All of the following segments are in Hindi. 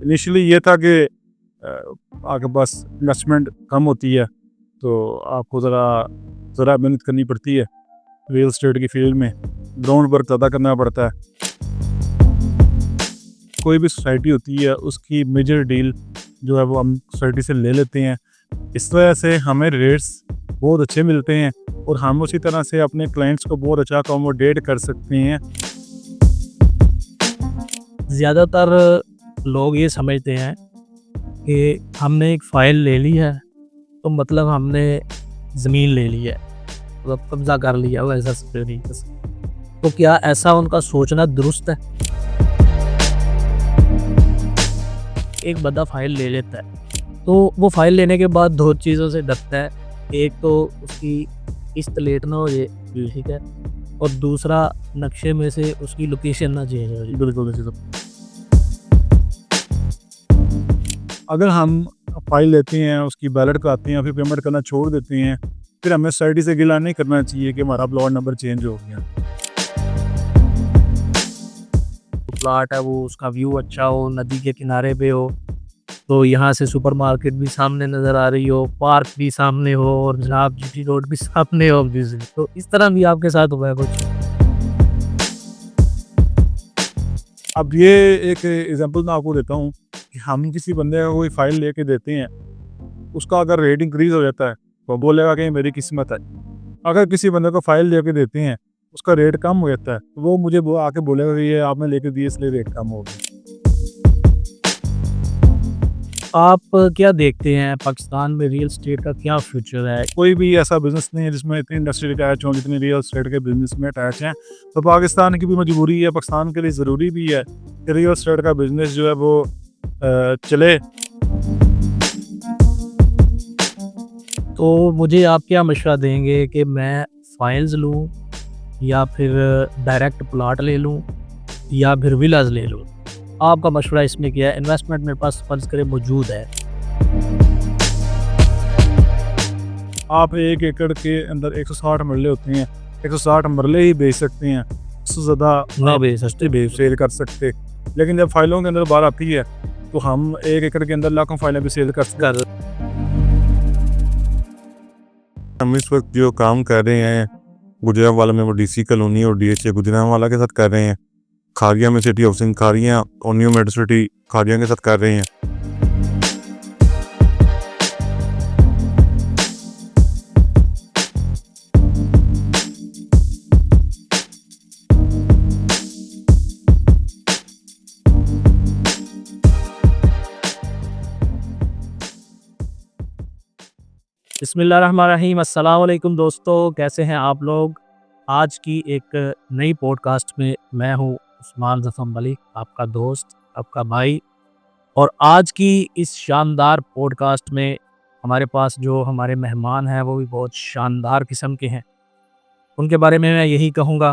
इनिशियली ये था कि आपके पास इन्वेस्टमेंट कम होती है तो आपको ज़रा मेहनत करनी पड़ती है रियल एस्टेट की फील्ड में, ग्राउंड वर्क ज़्यादा करना पड़ता है। कोई भी सोसाइटी होती है उसकी मेजर डील जो है वो हम सोसाइटी से ले लेते हैं। इस वजह से हमें रेट्स बहुत अच्छे मिलते हैं और हम उसी तरह से अपने क्लाइंट्स को बहुत अच्छा अकोमोडेट कर सकते हैं। ज़्यादातर लोग ये समझते हैं कि हमने एक फ़ाइल ले ली है तो मतलब हमने ज़मीन ले ली है, मतलब कब्ज़ा कर लिया हो, ऐसा तरीके से। तो क्या ऐसा उनका सोचना दुरुस्त है? एक बंदा फ़ाइल ले लेता है तो वो फ़ाइल लेने के बाद दो चीज़ों से डरता है। एक तो उसकी किस्त लेट ना हो जाए, ठीक है, और दूसरा नक्शे में से उसकी लोकेशन ना चेंज हो जाए। बिल्कुल अगर हम फाइल लेते हैं, उसकी बैलेट कराते हैं, फिर पेमेंट करना छोड़ देते हैं, फिर हमें सोसाइटी से गिला नहीं करना चाहिए कि हमारा प्लॉट नंबर चेंज हो गया। प्लाट है वो, उसका व्यू अच्छा हो, नदी के किनारे पे हो, तो यहाँ से सुपरमार्केट भी सामने नज़र आ रही हो, पार्क भी सामने हो और जनाब जीटी रोड भी सामने हो ऑब्वियसली। तो इस तरह भी आपके साथ हुआ है कुछ? अब ये एक एग्जांपल मैं आपको देता हूँ कि हम किसी बंदे को कोई फाइल लेके देते हैं, उसका अगर रेट इंक्रीज हो जाता है तो बोलेगा कि मेरी किस्मत है। अगर किसी बंदे को फाइल लेके देते हैं, उसका रेट कम हो जाता है तो वो आके बोलेगा कि ये आपने लेके दिए इसलिए रेट कम हो गया। आप क्या देखते हैं पाकिस्तान में रियल एस्टेट का क्या फ्यूचर है? कोई भी ऐसा बिजनेस नहीं है जिसमें इतनी इंडस्ट्री अटैच हो जितनी रियल एस्टेट के बिजनेस में अटैच हैं। तो पाकिस्तान की भी मजबूरी है, पाकिस्तान के लिए ज़रूरी भी है कि रियल एस्टेट का बिजनेस जो है वो चले। तो मुझे आप क्या मशवरा देंगे कि मैं फाइल्स लूँ या फिर डायरेक्ट प्लॉट ले लूँ या फिर विलाज ले लूँ? आपका मशवरा इसमें क्या है? इन्वेस्टमेंट मेरे पास फ़र्ज़ करें मौजूद है। आप 1 एकड़ के अंदर 160 मरले होते हैं, 160 मरले ही बेच सकते हैं, उससे ज़्यादा ना आप बेच सकते, बेच सेल कर सकते। लेकिन जब फाइलों के अंदर बात आती है तो हम 1 एकड़ के अंदर लाखों फाइलें भी सेल कर सकते हैं। हम इस वक्त जो काम कर रहे हैं गुजरांवाला में, वो डीसी कॉलोनी और डीएचए गुजरांवाला के साथ कर रहे हैं। खारिया में सिटी हाउसिंग खारिया और न्यू मेट्रो सिटी खारिया के साथ कर रहे हैं। बिस्मिल्लाहिर्रहमानिर्रहीम। अस्सलाम वालेकुम दोस्तों, कैसे हैं आप लोग? आज की एक नई पॉडकास्ट में मैं हूं उस्मान ज़फ़र मलिक, आपका दोस्त, आपका भाई। और आज की इस शानदार पॉडकास्ट में हमारे पास जो हमारे मेहमान हैं वो भी बहुत शानदार किस्म के हैं। उनके बारे में मैं यही कहूँगा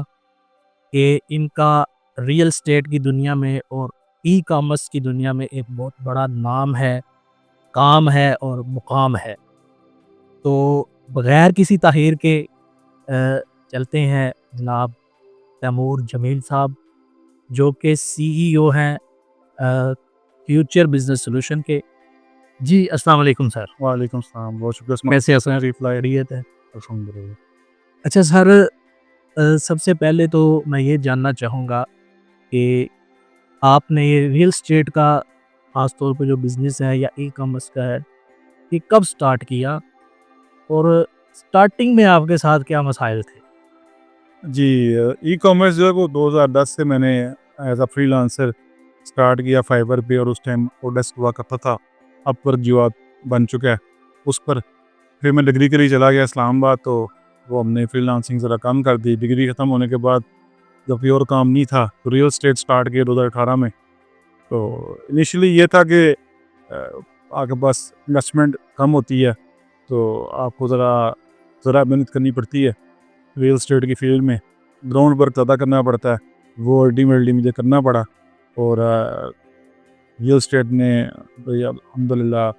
कि इनका रियल एस्टेट की दुनिया में और ई कॉमर्स की दुनिया में एक बहुत बड़ा नाम है, काम है और मुकाम है। तो बग़ैर किसी ताख़ीर के चलते हैं जनाब तैमूर जमील साहब, जो कि सीईओ हैं फ्यूचर बिज़नेस सॉल्यूशन के। जी, अस्सलाम वालेकुम सर। वालेकुम सलाम, बहुत शुक्रिया। कैसे हैं सर? खैरियत है? अच्छा सर, सबसे पहले तो मैं ये जानना चाहूँगा कि आपने ये रियल एस्टेट का ख़ास तौर पे जो बिज़नेस है या ई कॉमर्स का है, ये कब स्टार्ट किया और स्टार्टिंग में आपके साथ क्या मसाइल थे? जी, ई कॉमर्स जो है वो 2010 से मैंने एज अ फ्रीलांसर स्टार्ट किया फाइवर पे, और उस टाइम ओडेस्क हुआ करता था, अपवर्क जो आप बन चुका है उस पर। फिर मैं डिग्री के लिए चला गया इस्लामाबाद, तो वो हमने फ्रीलांसिंग ज़रा कम कर दी। डिग्री ख़त्म होने के बाद जब प्योर काम नहीं था तो रियल एस्टेट स्टार्ट किया 2018 में। तो इनिशियली ये था कि आपके पास इन्वेस्टमेंट कम होती है तो आपको ज़रा मेहनत करनी पड़ती है रियल एस्टेट की फील्ड में, ग्राउंड वर्क ज़्यादा करना पड़ता है। वो अल्टीमेटली मुझे करना पड़ा और रियल एस्टेट ने भैया अल्हम्दुलिल्लाह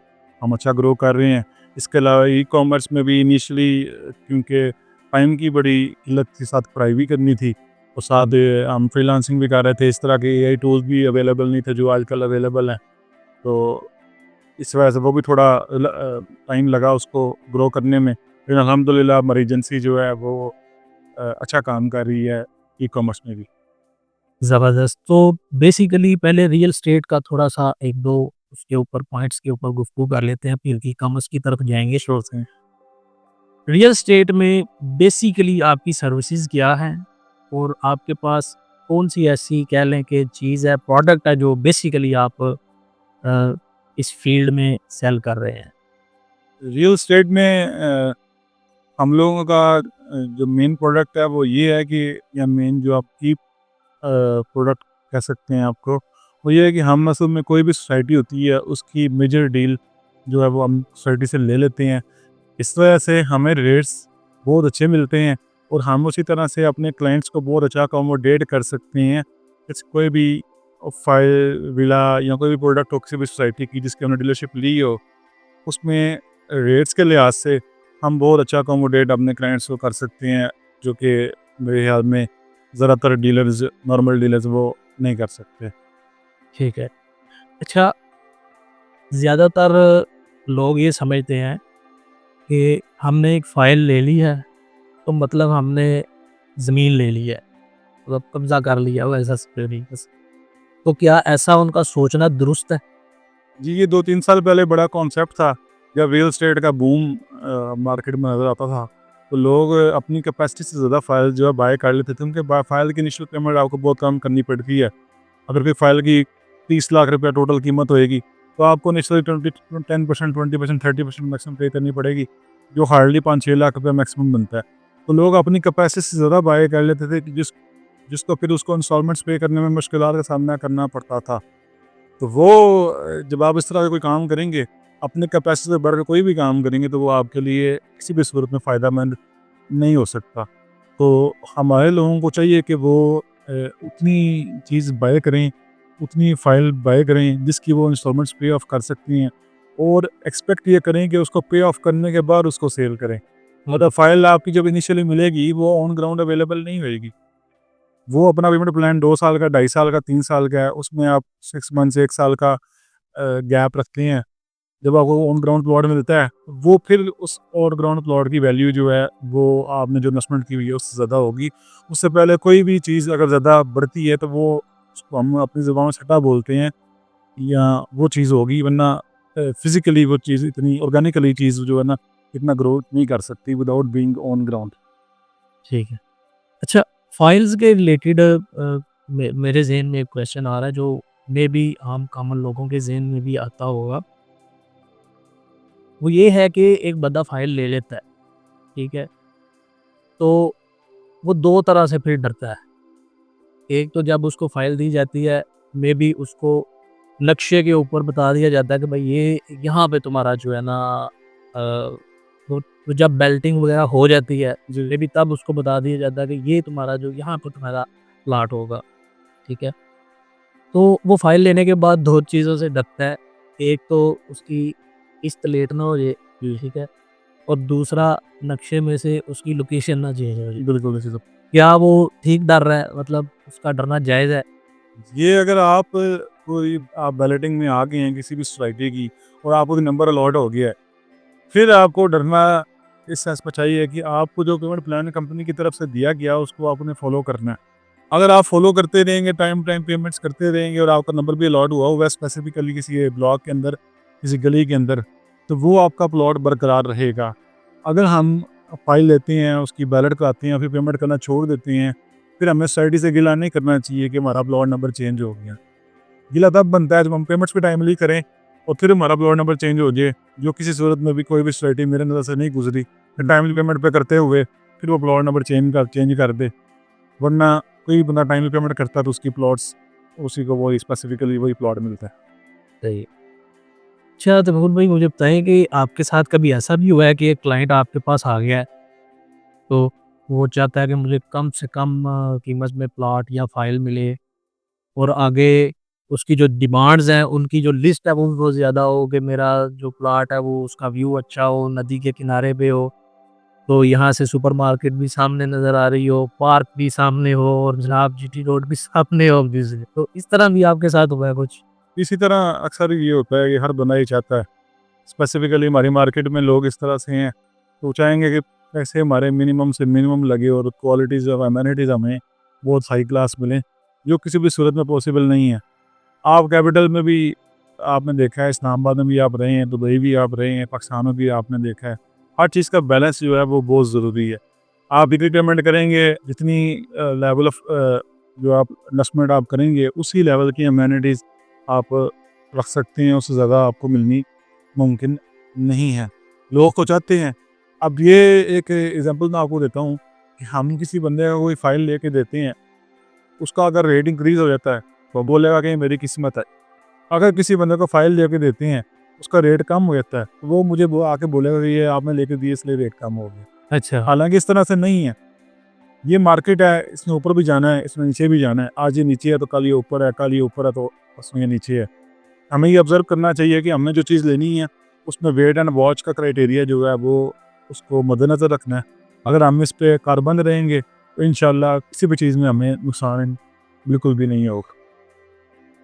हम अच्छा ग्रो कर रहे हैं। इसके अलावा ई कॉमर्स में भी इनिशियली क्योंकि टाइम की बड़ी किल्लत के साथ पढ़ाई भी करनी थी और साथ हम फ्रीलांसिंग भी कर रहे थे। इस तरह के एआई टूल्स भी अवेलेबल नहीं थे जो आजकल अवेलेबल हैं। तो इस वजह से वो भी थोड़ा टाइम लगा उसको ग्रो करने में, लेकिन अल्हम्दुलिल्लाह हमारी एजेंसी जो है वो अच्छा काम कर रही है ई कॉमर्स में भी। ज़बरदस्त। तो बेसिकली पहले रियल एस्टेट का थोड़ा-सा 1-2 उसके ऊपर पॉइंट्स के ऊपर गुफ्तगू कर लेते हैं, फिर ई-कॉमर्स की तरफ जाएँगे। श्योर से। रियल एस्टेट में बेसिकली आपकी सर्विसेज़ क्या हैं? और आपके पास कौन-सी ऐसी कह लें कि चीज़ है, प्रोडक्ट है जो बेसिकली आप इस फ़ील्ड में सेल कर रहे हैं? रियल एस्टेट में हम लोगों का जो मेन प्रोडक्ट है वो ये है कि, या मेन जो आपकी प्रोडक्ट कह सकते हैं आपको, वो ये है कि हम असल में कोई भी सोसाइटी होती है उसकी मेजर डील जो है वो हम सोसाइटी से ले लेते हैं। इस वजह से हमें रेट्स बहुत अच्छे मिलते हैं और हम उसी तरह से अपने क्लाइंट्स को बहुत अच्छा अकोमोडेट कर सकते हैं। इस कोई भी फाइल विला या कोई भी प्रोडक्ट हो किसी भी सोसाइटी की जिसकी हमने डीलरशिप ली हो, उसमें रेट्स के लिहाज से हम बहुत अच्छा अकोमोडेट अपने क्लाइंट्स को कर सकते हैं, जो कि मेरे ख्याल में ज़्यादातर डीलर्स, नॉर्मल डीलर्स वो नहीं कर सकते। ठीक है। अच्छा, ज़्यादातर लोग ये समझते हैं कि हमने एक फ़ाइल ले ली है, तो मतलब हमने ज़मीन ले ली है, मतलब कब्ज़ा कर लिया हो ऐसा तरीके से। तो क्या ऐसा उनका सोचना दुरुस्त है? जी, ये 2-3 साल पहले बड़ा कॉन्सेप्ट था, जब रियल एस्टेट का बूम मार्केट में नज़र आता था, तो लोग अपनी कैपेसिटी से ज़्यादा फ़ाइल जो है बाय कर लेते थे। उनके फ़ाइल की इनिशियल पेमेंट आपको बहुत कम करनी पड़ती है। अगर कोई फ़ाइल की 30 लाख रुपया टोटल कीमत होएगी, तो आपको इनिशियली 10%, 20%, 30% मैक्सिमम पे करनी पड़ेगी, जो हार्डली 5-6 लाख रुपया मैक्सिमम बनता है। तो लोग अपनी कैपेसिटी से ज़्यादा बाय कर लेते थे, कि जिसको फिर उसको इंस्टॉलमेंट्स पे करने में मुश्किलात का सामना करना पड़ता था। तो वो जब आप इस तरह का कोई काम करेंगे, अपने कैपेसिटी से बढ़कर कोई भी काम करेंगे, तो वो आपके लिए किसी भी सूरत में फ़ायदेमंद नहीं हो सकता। तो हमारे लोगों को चाहिए कि वो उतनी चीज़ बाय करें, उतनी फ़ाइल बाय करें जिसकी वो इंस्टॉलमेंट्स पे ऑफ कर सकती हैं, और एक्सपेक्ट ये करें कि उसको पे ऑफ करने के बाद उसको सेल करें। मतलब फ़ाइल आपकी जब इनिशियली मिलेगी वो ऑन ग्राउंड अवेलेबल नहीं होएगी। वो अपना पेमेंट प्लान 2 साल का, 2.5 साल का, 3 साल का है, उसमें आप 6 मंथ से 1 साल का गैप रखते हैं। जब आपको ऑन ग्राउंड प्लॉट मिलता है, वो फिर उस ऑन ग्राउंड प्लॉट की वैल्यू जो है, वो आपने जो इन्वेस्टमेंट की हुई है उससे ज़्यादा होगी। उससे पहले कोई भी चीज़ अगर ज़्यादा बढ़ती है, तो वो उसको हम अपनी ज़ुबान में सट्टा बोलते हैं, या वो चीज़ होगी, वरना फिज़िकली वो चीज़ इतनी ऑर्गेनिकली चीज़ जो है ना, इतना ग्रोथ नहीं कर सकती विदाउट बीइंग ऑन ग्राउंड। ठीक है। अच्छा, फाइल्स के रिलेटेड मेरे ज़हन में एक क्वेश्चन आ रहा है जो मे बी आम कॉमन लोगों के ज़हन में भी आता होगा। वो ये है कि एक बंदा फाइल ले लेता है, ठीक है? तो वो 2 तरह से फिर डरता है। एक तो जब उसको फाइल दी जाती है, मे बी उसको नक्शे के ऊपर बता दिया जाता है कि भाई ये यहाँ पे तुम्हारा जो है ना तो जब बेल्टिंग वगैरह हो जाती है, जी। मे बी तब उसको बता दिया जाता है कि ये तुम्हारा जो यहाँ पे तुम्हारा प्लॉट होगा, ठीक है? तो वो फाइल लेने के बाद 2 चीज़ों से डरता है। एक तो उसकी किस्त लेट ना हो जाए, जी, ठीक है? और दूसरा नक्शे में से उसकी लोकेशन ना चेंज हो जाए। बिल्कुल ऐसे तो। क्या वो ठीक डर रहा है? मतलब उसका डरना जायज़ है? ये अगर आप बैलेटिंग में आ गए हैं किसी भी सोसाइटी की, और आपको भी नंबर अलॉट हो गया है, फिर आपको डरना इस सेंस में चाहिए कि आपको जो पेमेंट प्लान कंपनी की तरफ से दिया गया उसको आपने फॉलो करना है। अगर आप फॉलो करते रहेंगे, टाइम टाइम पेमेंट्स करते रहेंगे, और आपका नंबर भी अलॉट हुआ हुआ है स्पेसिफिकली किसी ब्लॉक के अंदर, किसी गली के अंदर, तो वो आपका प्लॉट बरकरार रहेगा। अगर हम फाइल लेते हैं, उसकी बैलेट कराते हैं, फिर पेमेंट करना छोड़ देते हैं, फिर हमें सोसाइटी से गिला नहीं करना चाहिए कि हमारा प्लॉट नंबर चेंज हो गया। गिला तब बनता है जब हम पेमेंट्स भी टाइमली करें, और फिर हमारा प्लॉट नंबर चेंज हो जाए, जो किसी सूरत में भी कोई भी सोसाइटी मेरे नज़र से नहीं गुजरी। फिर टाइमली पेमेंट पे करते हुए फिर वो प्लॉट नंबर चेंज कर दे, वरना कोई बंदा टाइमली पेमेंट करता है तो उसकी प्लॉट्स, उसी को वही स्पेसिफिकली वही प्लॉट मिलता है। सही। अच्छा, तो मेहुल भाई मुझे बताएँ कि आपके साथ कभी ऐसा भी हुआ है कि एक क्लाइंट आपके पास आ गया है, तो वो चाहता है कि मुझे कम से कम कीमत में प्लॉट या फाइल मिले, और आगे उसकी जो डिमांड्स हैं, उनकी जो लिस्ट है वो भी बहुत ज़्यादा हो कि मेरा जो प्लॉट है वो उसका व्यू अच्छा हो, नदी के किनारे पे हो, तो यहाँ से सुपरमार्केट भी सामने नज़र आ रही हो, पार्क भी सामने हो और जनाब जीटी रोड भी सामने हो ऑब्वियसली। तो इस तरह भी आपके साथ हुआ है कुछ? इसी तरह अक्सर ये होता है कि हर बंदा ही चाहता है, स्पेसिफिकली हमारी मार्केट में लोग इस तरह से हैं, तो चाहेंगे कि पैसे हमारे मिनिमम से मिनिमम लगे और क्वालिटीज़ ऑफ एमिनिटीज़ हमें बहुत हाई क्लास मिलें, जो किसी भी सूरत में पॉसिबल नहीं है। आप कैपिटल में भी आपने देखा है, इस्लामाबाद में भी आप रहे हैं, दुबई भी आप रहे हैं, पाकिस्तान में भी आपने देखा है। हर चीज़ का बैलेंस जो है वो बहुत ज़रूरी है। आप जितनी पेमेंट करेंगे, जितनी लेवल ऑफ जो आप इन्वेस्टमेंट आप करेंगे, उसी लेवल की अमेनिटीज़ आप रख सकते हैं, उससे ज़्यादा आपको मिलनी मुमकिन नहीं है। लोग तो चाहते हैं। अब ये एक एग्ज़ाम्पल मैं आपको देता हूँ कि हम किसी बंदे का कोई फ़ाइल लेके देते हैं, उसका अगर रेट इंक्रीज़ हो जाता है, तो बोलेगा कि ये मेरी किस्मत है। अगर किसी बंदे को फ़ाइल लेके देते हैं, उसका रेट कम हो जाता है, तो वो मुझे वो आके बोलेगा कि ये आपने लेके दी इसलिए रेट कम हो गया। अच्छा। हालाँकि इस तरह से नहीं है। ये मार्केट है, इसमें ऊपर भी जाना है, इसमें नीचे भी जाना है। आज ये नीचे है तो कल ये ऊपर है, कल ये ऊपर है तो परसों ये नीचे है। हमें ये ऑब्ज़र्व करना चाहिए कि हमने जो चीज़ लेनी है, उसमें वेट एंड वॉच का क्राइटेरिया जो है वो उसको मद्देनज़र रखना है। अगर हम इस पे कारबंद रहेंगे, तो इंशाअल्लाह किसी भी चीज़ में हमें नुकसान बिल्कुल भी नहीं होगा।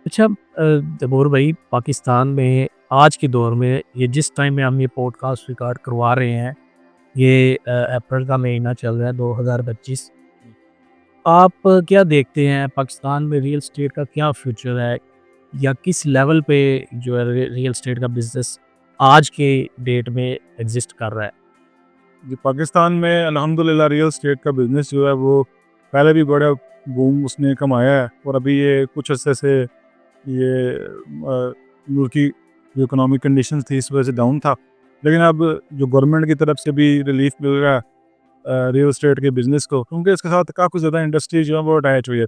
अच्छा तैमूर भाई, पाकिस्तान में आज के दौर में ये जिस टाइम में हम ये पॉडकास्ट रिकॉर्ड करवा रहे हैं, ये अप्रैल का महीना चल रहा है 2025। आप क्या देखते हैं पाकिस्तान में रियल एस्टेट का क्या फ्यूचर है, या किस लेवल पे जो है रियल एस्टेट का बिजनेस आज के डेट में एग्जिस्ट कर रहा है? जी, पाकिस्तान में अल्हम्दुलिल्लाह रियल एस्टेट का बिज़नेस जो है वो पहले भी बड़ा बूम उसने कमाया है, और अभी ये कुछ अर्से से ये मुल्क की जो इकोनॉमिक कंडीशंस थी इस वजह से डाउन था। लेकिन अब जो गवर्नमेंट की तरफ से भी रिलीफ मिल रहा है रियल एस्टेट के बिज़नेस को, क्योंकि इसके साथ काफ़ी ज़्यादा इंडस्ट्री जो है वो अटैच हुई है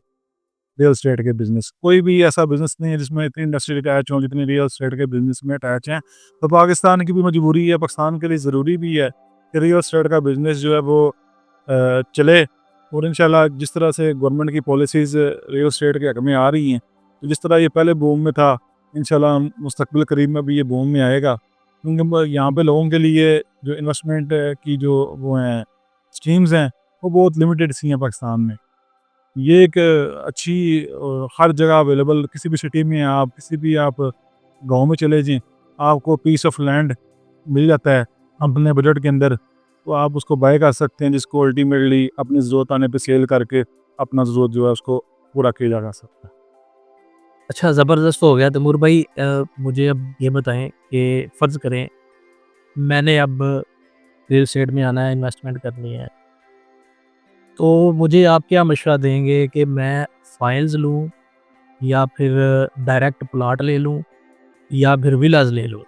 रियल एस्टेट के बिज़नेस। कोई भी ऐसा बिज़नेस नहीं है जिसमें इतनी इंडस्ट्री अटैच हो जितनी रियल एस्टेट के बिज़नेस में अटैच हैं। तो पाकिस्तान की भी मजबूरी है, पाकिस्तान के लिए ज़रूरी भी है कि रियल एस्टेट का बिज़नेस जो है वो चले, और इंशाल्लाह जिस तरह से गवर्नमेंट की पॉलिसीज़ रियल एस्टेट के हक़ में आ रही हैं, तो जिस तरह ये पहले बूम में था, इंशाल्लाह मुस्तक़बिल करीब में भी ये बूम में आएगा। क्योंकि यहाँ पे लोगों के लिए जो इन्वेस्टमेंट की जो वो हैं स्कीम्स हैं, वो बहुत लिमिटेड सी हैं पाकिस्तान में। ये एक अच्छी हर जगह अवेलेबल, किसी भी सिटी में आप किसी भी आप गाँव में चले जाएँ, आपको पीस ऑफ लैंड मिल जाता है अपने बजट के अंदर, तो आप उसको बाय कर सकते हैं, जिसको अल्टीमेटली अपनी ज़रूरत आने पे सेल करके अपना ज़रूरत जो है उसको पूरा किया जा सकता है। अच्छा, ज़बरदस्त हो गया तैमूर भाई। मुझे अब ये बताएं कि फ़र्ज़ करें मैंने अब रियल एस्टेट में आना है, इन्वेस्टमेंट करनी है, तो मुझे आप क्या मशवरा देंगे कि मैं फाइल्स लूँ, या फिर डायरेक्ट प्लॉट ले लूँ, या फिर विलाज ले लूँ?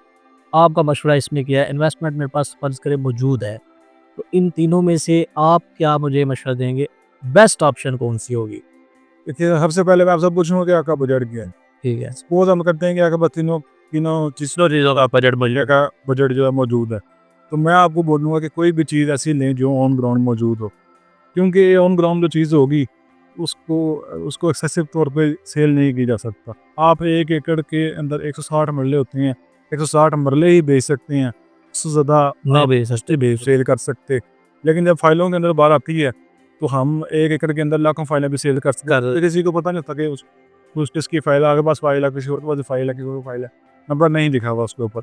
आपका मशवरा इसमें क्या है? इन्वेस्टमेंट मेरे पास फ़र्ज़ करें मौजूद है, तो इन तीनों में से आप क्या मुझे मशवरा देंगे? बेस्ट ऑप्शन कौन-सी होगी? देखिए, सबसे पहले मैं आपसे पूछूँगा कि आपका बजट क्या है? ठीक है। सपोज़ हम करते हैं कि आपके पास तीनों तीनों चीज़ों का बजट जो है मौजूद है। तो मैं आपको बोलूँगा कि कोई भी चीज़ ऐसी लें जो ऑन ग्राउंड मौजूद हो। क्योंकि ऑन ग्राउंड जो चीज़ होगी, उसको उसको एक्सेसिव तौर पे सेल नहीं की जा सकता। आप 1 एकड़ के अंदर 160 मरले होते हैं, 160 मरले ही बेच सकते हैं, उससे ज़्यादा नहीं आप बेच सकते, बेच सेल कर सकते। लेकिन जब फाइलों के अंदर बात आती है, तो हम 1 एकड़ के अंदर लाखों फाइलें भी सेल कर सकते हैं। किसी को पता नहीं होता कि उस किसकी फाइल है, आपके पास फाइल है, किसी और के पास फाइल है, किसी और फाइल है, नंबर नहीं लिखा हुआ उसके ऊपर।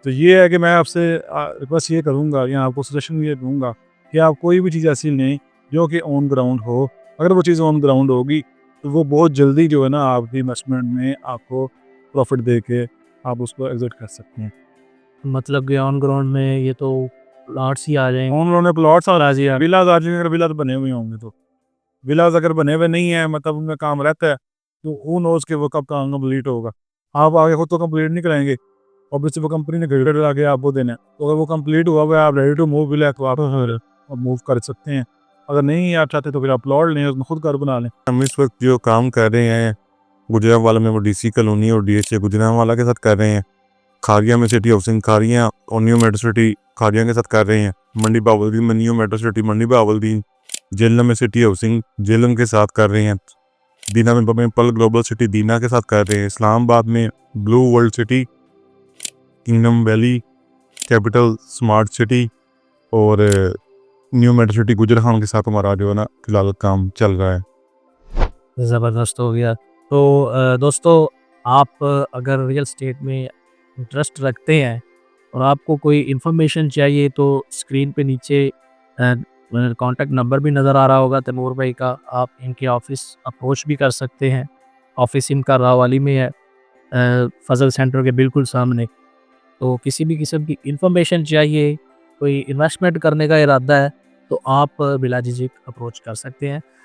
तो ये है कि मैं आपसे रिक्वेस्ट ये करूँगा या आपको सजेशन ये दूँगा कि आप कोई भी चीज़ ऐसी लें जो कि ऑन ग्राउंड हो। अगर वो चीज़ ऑन ग्राउंड होगी, तो वो बहुत जल्दी जो है ना आपकी इन्वेस्टमेंट में आपको प्रॉफ़िट दे के आप उसको एग्ज़िट कर सकते हैं। मतलब कि ऑन ग्राउंड में ये तो प्लॉट्स ही आ जाएँगे। ऑन ग्राउंड में प्लॉट्स आ जाएँ, विलाज़ आ जाएँगे, अगर विलाज़ बने हुए होंगे तो। विलाज़ अगर बने हुए नहीं हैं, मतलब उनमें काम रहता है, तो हू नोज़ कि वो कब काम कंप्लीट होगा। आप आगे खुद तो कंप्लीट नहीं कराएँगे, ऑब्वियसली वो कंपनी ने क्रेडिट आगे आपको देना है। तो अगर वो कंप्लीट हुआ हुआ है, आप रेडी टू मूव विला है, तो आप मूव कर सकते हैं। अगर नहीं आप चाहते तो फिर आप प्लॉट लें, उसमें खुद घर बना लें। हम इस वक्त जो काम कर रहे हैं गुजरांवाला में, वो डीसी कॉलोनी और डीएचए गुजरांवाला के साथ कर रहे हैं। खारिया में सिटी हाउसिंग खारिया और न्यू मेट्रो सिटी खारिया के साथ कर रहे हैं। मंडी बहावलदीन में न्यू मेट्रो सिटी मंडी बहावलदीन, जेलम में सिटी हाउसिंग जेलम के साथ कर रहे हैं। दीना में पल ग्लोबल सिटी दीना के साथ कर रहे हैं। इस्लामाबाद में blue world city, kingdom valley capital smart city और न्यू मेट्रो सिटी गुजर खान के साथ हमारा जो है ना फिलहाल काम चल रहा है। ज़बरदस्त हो गया। तो दोस्तों, आप अगर रियल एस्टेट में इंटरेस्ट रखते हैं और आपको कोई इन्फॉर्मेशन चाहिए तो स्क्रीन पे नीचे कॉन्टैक्ट नंबर भी नज़र आ रहा होगा तैमूर भाई का। आप इनके ऑफ़िस अप्रोच भी कर सकते हैं। ऑफ़िस इनका रावाली में है, फ़ज़ल सेंटर के बिल्कुल सामने। तो किसी भी किस्म की इन्फॉर्मेशन चाहिए, कोई इन्वेस्टमेंट करने का इरादा है, तो आप बिला झिझक अप्रोच कर सकते हैं।